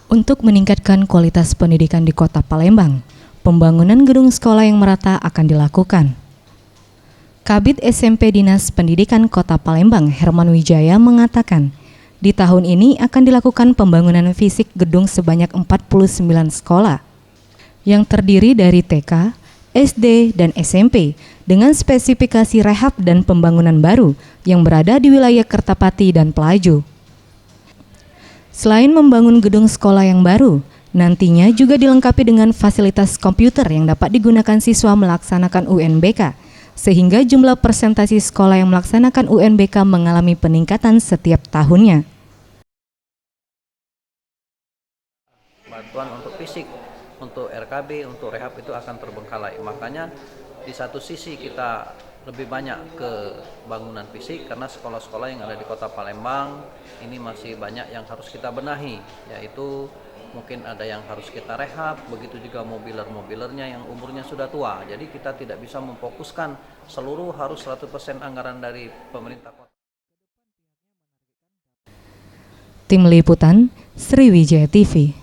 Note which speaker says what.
Speaker 1: Untuk meningkatkan kualitas pendidikan di Kota Palembang, pembangunan gedung sekolah yang merata akan dilakukan. Kabid SMP Dinas Pendidikan Kota Palembang, Herman Wijaya, mengatakan, di tahun ini akan dilakukan pembangunan fisik gedung sebanyak 49 sekolah, yang terdiri dari TK, SD, dan SMP, dengan spesifikasi rehab dan pembangunan baru yang berada di wilayah Kertapati dan Pelaju. Selain membangun gedung sekolah yang baru, nantinya juga dilengkapi dengan fasilitas komputer yang dapat digunakan siswa melaksanakan UNBK, sehingga jumlah persentase sekolah yang melaksanakan UNBK mengalami peningkatan setiap tahunnya.
Speaker 2: Bantuan untuk fisik, untuk RKB, untuk rehab itu akan terbengkalai. Makanya di satu sisi kita lebih banyak ke bangunan fisik karena sekolah-sekolah yang ada di Kota Palembang ini masih banyak yang harus kita benahi, yaitu mungkin ada yang harus kita rehab, begitu juga mobilernya yang umurnya sudah tua. Jadi kita tidak bisa memfokuskan seluruh harus 100% anggaran dari pemerintah kota.
Speaker 1: Tim Liputan, Sriwijaya TV.